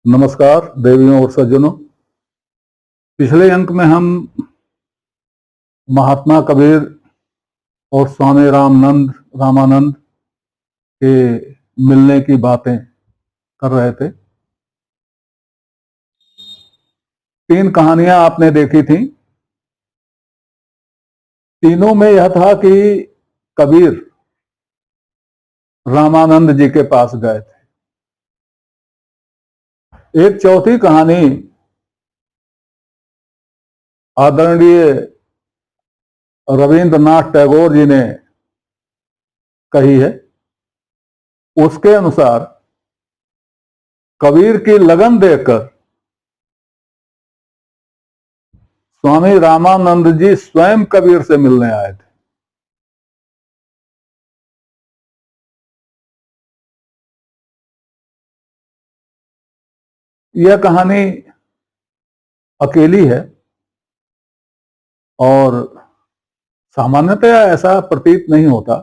नमस्कार देवियों और सज्जनों। पिछले अंक में हम महात्मा कबीर और स्वामी रामानंद के मिलने की बातें कर रहे थे। 3 कहानियां आपने देखी थी। तीनों में यह था कि कबीर रामानंद जी के पास गए थे। एक चौथी कहानी आदरणीय रविंद्रनाथ टैगोर जी ने कही है। उसके अनुसार कबीर की लगन देखकर स्वामी रामानंद जी स्वयं कबीर से मिलने आए थे। यह कहानी अकेली है और सामान्यतया ऐसा प्रतीत नहीं होता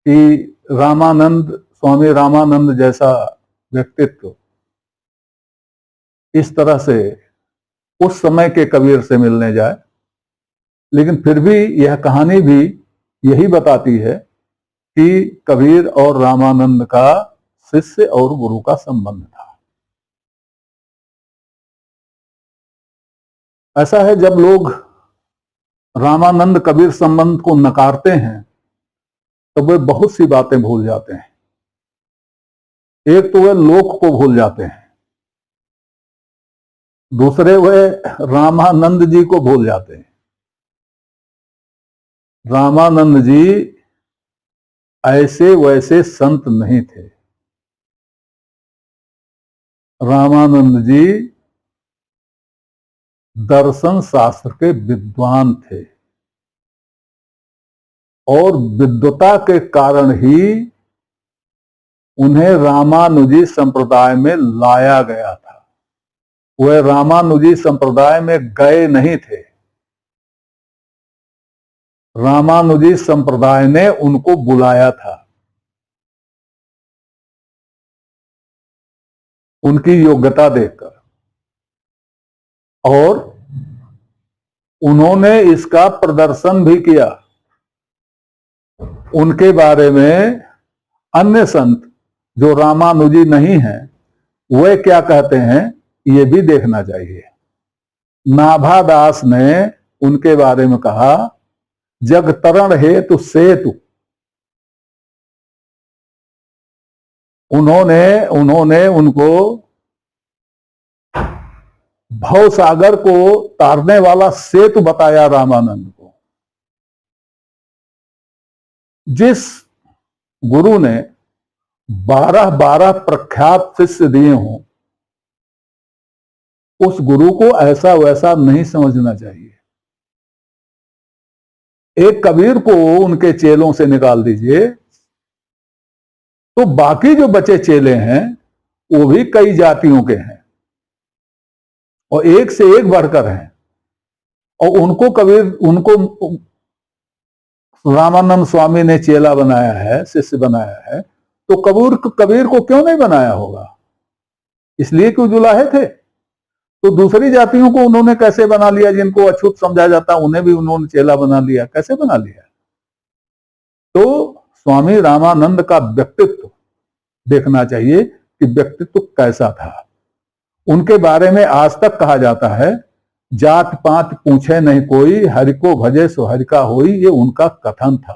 कि स्वामी रामानंद जैसा व्यक्तित्व इस तरह से उस समय के कबीर से मिलने जाए। लेकिन फिर भी यह कहानी भी यही बताती है कि कबीर और रामानंद का शिष्य और गुरु का संबंध था। ऐसा है, जब लोग रामानंद कबीर संबंध को नकारते हैं तो वे बहुत सी बातें भूल जाते हैं। एक तो वे लोक को भूल जाते हैं, दूसरे वे रामानंद जी को भूल जाते हैं। रामानंद जी ऐसे वैसे संत नहीं थे। रामानंद जी दर्शन शास्त्र के विद्वान थे और विद्वता के कारण ही उन्हें रामानुजी संप्रदाय में लाया गया था। वह रामानुजी संप्रदाय में गए नहीं थे। रामानुजी संप्रदाय ने उनको बुलाया था। उनकी योग्यता देखकर, और उन्होंने इसका प्रदर्शन भी किया। उनके बारे में अन्य संत जो रामानुजी नहीं हैं वे क्या कहते हैं ये भी देखना चाहिए। नाभादास ने उनके बारे में कहा, जग तरण हेतु सेतु। उन्होंने उनको भव सागर को तारने वाला सेतु बताया रामानंद को। जिस गुरु ने 12 प्रख्यात शिष्य दिए हों, उस गुरु को ऐसा वैसा नहीं समझना चाहिए। एक कबीर को उनके चेलों से निकाल दीजिए तो बाकी जो बचे चेले हैं वो भी कई जातियों के हैं और एक से एक बढ़कर हैं। और उनको रामानंद स्वामी ने चेला बनाया है, शिष्य बनाया है, तो कबीर को क्यों नहीं बनाया होगा? इसलिए क्यों जुलाहे थे? तो दूसरी जातियों को उन्होंने कैसे बना लिया? जिनको अछूत समझा जाता उन्हें भी उन्होंने चेला बना लिया। कैसे बना लिया? तो स्वामी रामानंद का व्यक्तित्व देखना चाहिए कि व्यक्तित्व कैसा था। उनके बारे में आज तक कहा जाता है, जात पात पूछे नहीं कोई, हरि को भजे सो हरि का होई। ये उनका कथन था।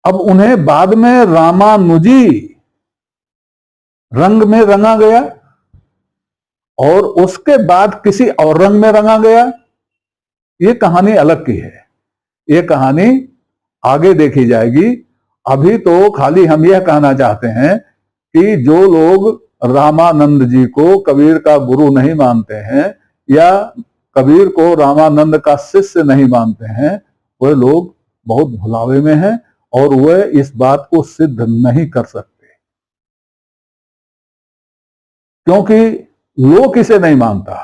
अब उन्हें बाद में रामानुजी रंग में रंगा गया और उसके बाद किसी और रंग में रंगा गया। ये कहानी अलग की है। ये कहानी आगे देखी जाएगी। अभी तो खाली हम यह कहना चाहते हैं कि जो लोग रामानंद जी को कबीर का गुरु नहीं मानते हैं या कबीर को रामानंद का शिष्य नहीं मानते हैं, वे लोग बहुत भुलावे में हैं और वे इस बात को सिद्ध नहीं कर सकते, क्योंकि लोक इसे नहीं मानता।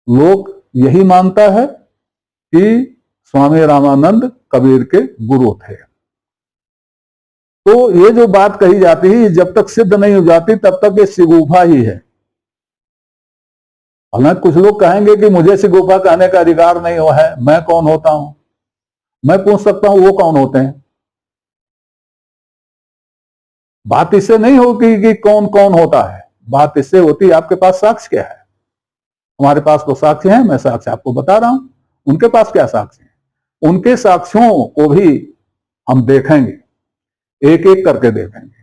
लोक यही मानता है कि स्वामी रामानंद कबीर के गुरु थे। तो ये जो बात कही जाती है, जब तक सिद्ध नहीं हो जाती तब तक ये सिगुफा ही है। हालांकि कुछ लोग कहेंगे कि मुझे सिगुफा कहने का अधिकार नहीं हुआ है, मैं कौन होता हूं। मैं पूछ सकता हूं वो कौन होते हैं। बात इससे नहीं होगी कि कौन कौन होता है, बात इससे होती है आपके पास साक्ष्य क्या है। हमारे पास तो साक्ष्य है, मैं साक्ष्य आपको बता रहा हूं। उनके पास क्या साक्ष्य है, उनके साक्ष्यों को भी हम देखेंगे, एक एक करके देखेंगे।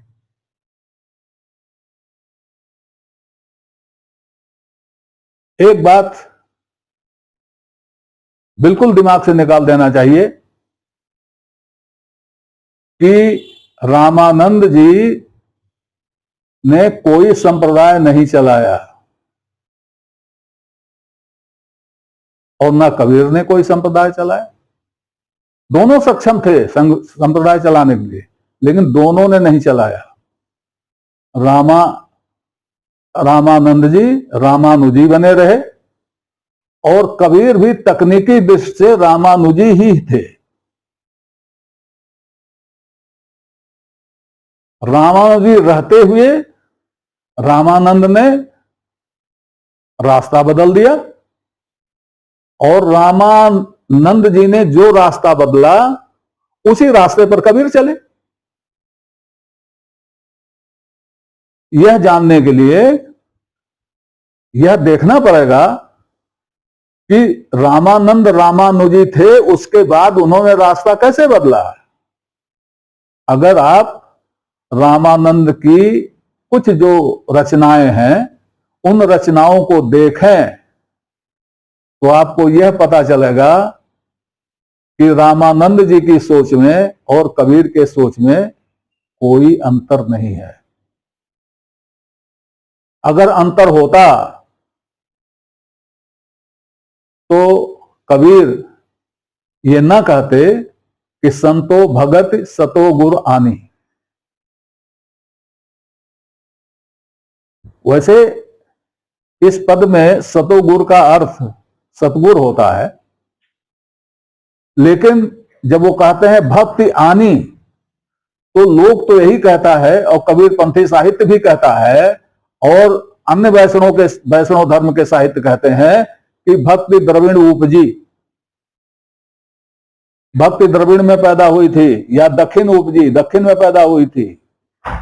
एक बात बिल्कुल दिमाग से निकाल देना चाहिए कि रामानंद जी ने कोई संप्रदाय नहीं चलाया और ना कबीर ने कोई संप्रदाय चलाया। दोनों सक्षम थे संप्रदाय चलाने के लिए, लेकिन दोनों ने नहीं चलाया। रामानंद जी रामानुजी बने रहे और कबीर भी तकनीकी दृष्टि से रामानुजी ही थे। रामानुजी रहते हुए रामानंद ने रास्ता बदल दिया और रामानंद जी ने जो रास्ता बदला उसी रास्ते पर कबीर चले। यह जानने के लिए यह देखना पड़ेगा कि रामानंद रामानुजी थे, उसके बाद उन्होंने रास्ता कैसे बदला। अगर आप रामानंद की कुछ जो रचनाएं हैं उन रचनाओं को देखें तो आपको यह पता चलेगा कि रामानंद जी की सोच में और कबीर के सोच में कोई अंतर नहीं है। अगर अंतर होता तो कबीर ये ना कहते कि संतो भगत सतो गुर आनी। वैसे इस पद में सतो गुर का अर्थ सतगुर होता है, लेकिन जब वो कहते हैं भक्ति आनी तो लोग तो यही कहता है और कबीर पंथी साहित्य भी कहता है और अन्य वैष्णव धर्म के साहित्य कहते हैं कि भक्ति द्रविड़ उपजी, भक्ति द्रविड़ में पैदा हुई थी या दक्षिण उपजी, दक्षिण में पैदा हुई थी।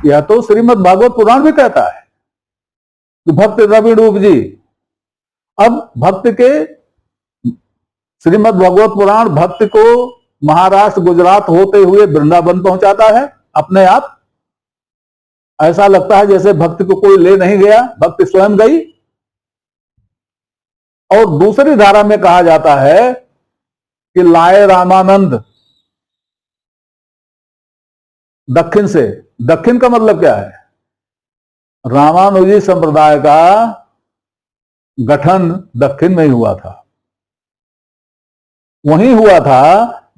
यह तो श्रीमद् भागवत पुराण भी कहता है कि भक्ति द्रविड़ उपजी। अब भक्त के श्रीमद् भागवत पुराण भक्त को महाराष्ट्र गुजरात होते हुए वृंदावन पहुंचाता है अपने आप। ऐसा लगता है जैसे भक्त को कोई ले नहीं गया, भक्त स्वयं गई। और दूसरी धारा में कहा जाता है कि लाए रामानंद दक्षिण से। दक्षिण का मतलब क्या है, रामानुजी संप्रदाय का गठन दक्षिण में ही हुआ था, वहीं हुआ था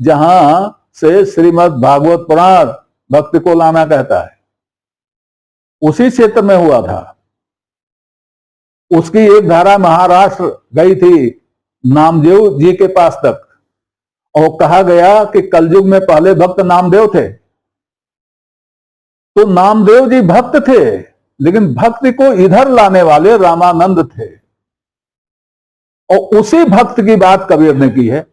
जहां से श्रीमद् भागवत पुराण भक्ति को लाना कहता है, उसी क्षेत्र में हुआ था। उसकी एक धारा महाराष्ट्र गई थी नामदेव जी के पास तक और कहा गया कि कलयुग में पहले भक्त नामदेव थे। तो नामदेव जी भक्त थे, लेकिन भक्ति को इधर लाने वाले रामानंद थे और उसी भक्त की बात कबीर ने की है।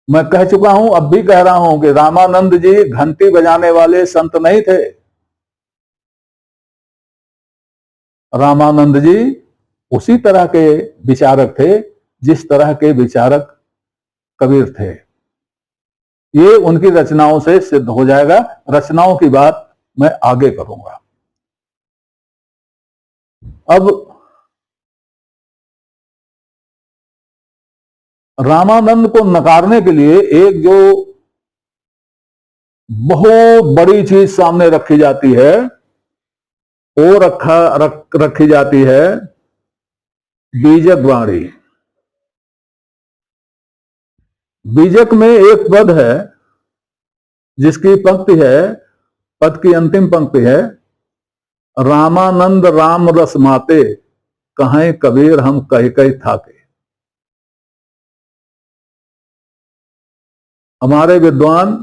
मैं कह चुका हूं, अब भी कह रहा हूं कि रामानंद जी घंटी बजाने वाले संत नहीं थे। रामानंद जी उसी तरह के विचारक थे जिस तरह के विचारक कबीर थे। ये उनकी रचनाओं से सिद्ध हो जाएगा। रचनाओं की बात मैं आगे करूंगा। अब रामानंद को नकारने के लिए एक जो बहुत बड़ी चीज सामने रखी जाती है वो रखी जाती है बीजक वाणी। बीजक में एक पद है जिसकी पंक्ति है, पद की अंतिम पंक्ति है, रामानंद राम रस माते कहें कबीर हम कह कह थाके। हमारे विद्वान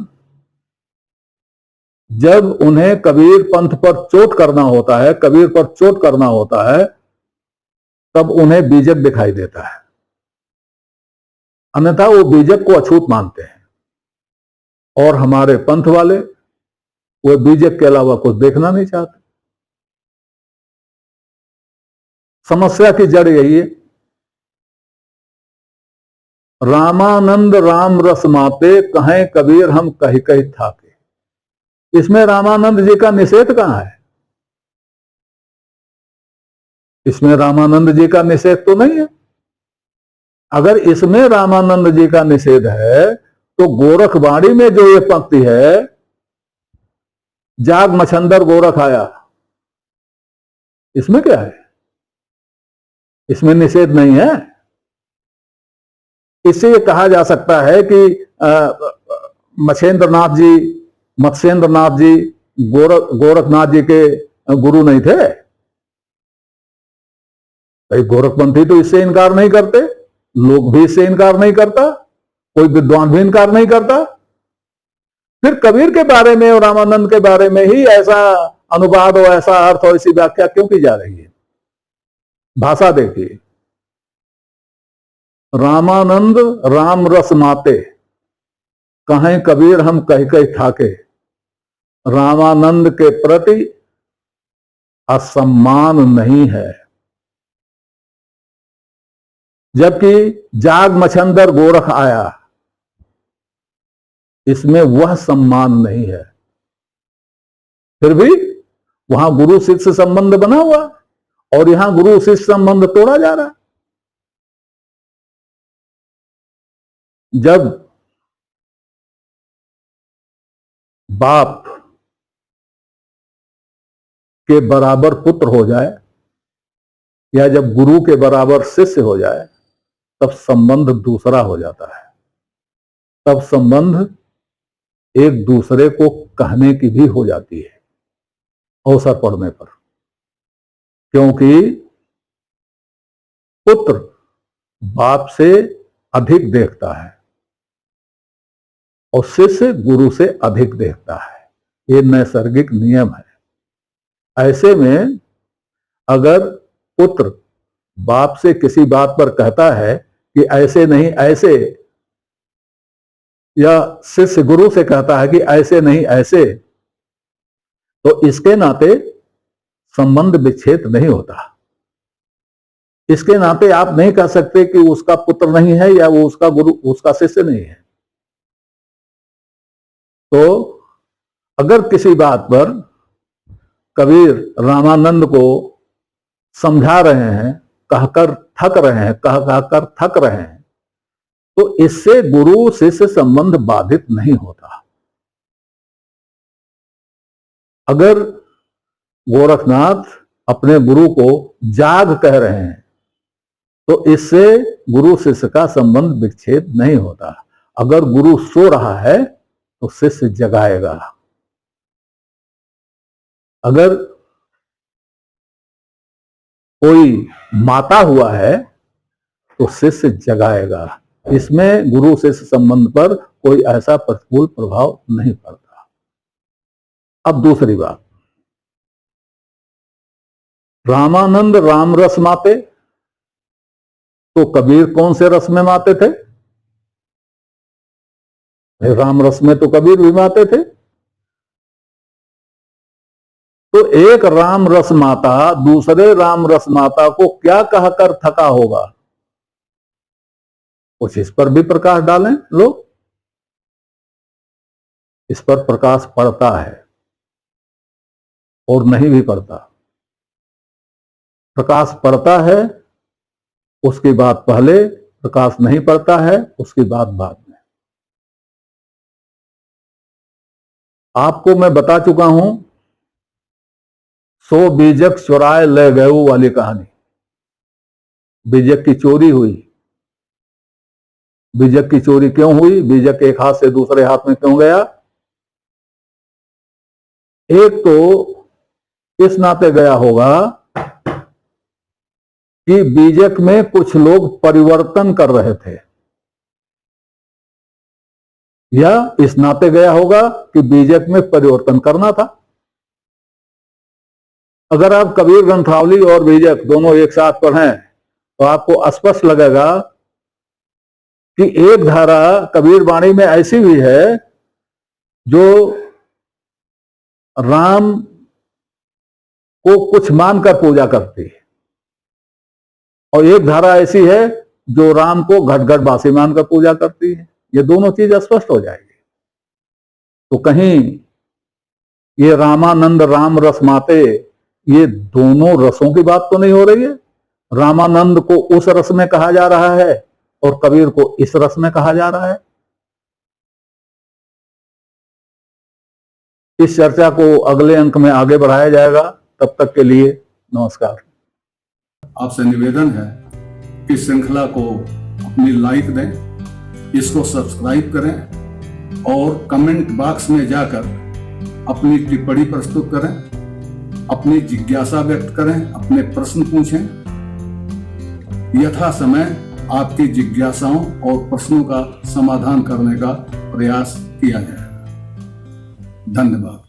जब उन्हें कबीर पंथ पर चोट करना होता है, कबीर पर चोट करना होता है, तब उन्हें बीजक दिखाई देता है, अन्यथा वो बीजक को अछूत मानते हैं। और हमारे पंथ वाले वो बीजक के अलावा कुछ देखना नहीं चाहते। समस्या की जड़ यही है। रामानंद राम रस माते, कहें कबीर हम कही कही थाके। इसमें रामानंद जी का निषेध कहां है? इसमें रामानंद जी का निषेध तो नहीं है। अगर इसमें रामानंद जी का निषेध है तो गोरखवाणी में जो ये पंक्ति है, जाग मछंदर गोरख आया, इसमें क्या है? इसमें निषेध नहीं है। इससे ये कहा जा सकता है कि मत्स्येंद्रनाथ जी, मत्स्येंद्रनाथ जी गोरखनाथ जी के गुरु नहीं थे? भाई गोरखपंथी तो इससे इनकार नहीं करते, लोग भी इससे इनकार नहीं करता, कोई विद्वान भी इनकार नहीं करता। फिर कबीर के बारे में और रामानंद के बारे में ही ऐसा अनुवाद और ऐसा अर्थ और ऐसी व्याख्या क्यों की जा रही है? भाषा देखिए, रामानंद राम रस माते, कहें कबीर हम कही कही थाके। रामानंद के प्रति असम्मान नहीं है, जबकि जाग मछंदर गोरख आया, इसमें वह सम्मान नहीं है। फिर भी वहां गुरु शिष्य संबंध बना हुआ और यहां गुरु शिष्य संबंध तोड़ा जा रहा। जब बाप के बराबर पुत्र हो जाए या जब गुरु के बराबर शिष्य हो जाए, तब संबंध दूसरा हो जाता है। तब संबंध एक दूसरे को कहने की भी हो जाती है अवसर पड़ने पर, क्योंकि पुत्र बाप से अधिक देखता है और शिष्य गुरु से अधिक देखता है। ये नैसर्गिक नियम है। ऐसे में अगर पुत्र बाप से किसी बात पर कहता है कि ऐसे नहीं ऐसे, या शिष्य गुरु से कहता है कि ऐसे नहीं ऐसे, तो इसके नाते संबंध विच्छेद नहीं होता। इसके नाते आप नहीं कह सकते कि उसका पुत्र नहीं है या वो उसका गुरु, उसका शिष्य नहीं है। तो अगर किसी बात पर कबीर रामानंद को समझा रहे हैं, कहकर थक रहे हैं, कहकर थक रहे हैं, तो इससे गुरु शिष्य संबंध बाधित नहीं होता। अगर गोरखनाथ अपने गुरु को जाग कह रहे हैं तो इससे गुरु शिष्य का संबंध विच्छेद नहीं होता। अगर गुरु सो रहा है तो शिष्य जगाएगा। अगर कोई माता हुआ है तो शिष्य जगाएगा। इसमें गुरु शिष्य संबंध पर कोई ऐसा प्रतिकूल प्रभाव नहीं पड़ता। अब दूसरी बात, रामानंद राम रस माते, तो कबीर कौन से रस में माते थे? राम रस में तो कबीर भी माते थे। तो एक राम रस माता दूसरे राम रस माता को क्या कहकर थका होगा? कुछ इस पर भी प्रकाश डालें लोग। इस पर प्रकाश पड़ता है और नहीं भी पड़ता। प्रकाश पड़ता है उसकी बात पहले, प्रकाश नहीं पड़ता है उसकी बात बाद में। आपको मैं बता चुका हूं 100 बीजक चुराए ले गए वाली कहानी। बीजक की चोरी हुई। बीजक की चोरी क्यों हुई? बीजक एक हाथ से दूसरे हाथ में क्यों गया? एक तो इस नाते गया होगा कि बीजक में कुछ लोग परिवर्तन कर रहे थे, या इस नाते गया होगा कि बीजक में परिवर्तन करना था। अगर आप कबीर ग्रंथावली और बीजक दोनों एक साथ पढ़ें तो आपको स्पष्ट लगेगा कि एक धारा कबीर वाणी में ऐसी भी है जो राम को कुछ मानकर पूजा करती है, और एक धारा ऐसी है जो राम को घट घट बासी मानकर पूजा करती है। ये दोनों चीज स्पष्ट हो जाएगी। तो कहीं ये रामानंद राम रस माते, ये दोनों रसों की बात तो नहीं हो रही है। रामानंद को उस रस में कहा जा रहा है और कबीर को इस रस में कहा जा रहा है। इस चर्चा को अगले अंक में आगे बढ़ाया जाएगा। तब तक के लिए नमस्कार। आपसे निवेदन है कि श्रृंखला को अपनी लाइक दें, इसको सब्सक्राइब करें और कमेंट बॉक्स में जाकर अपनी टिप्पणी प्रस्तुत करें, अपनी जिज्ञासा व्यक्त करें, अपने प्रश्न पूछें। यथा समय आपकी जिज्ञासाओं और प्रश्नों का समाधान करने का प्रयास किया जाएगा। धन्यवाद।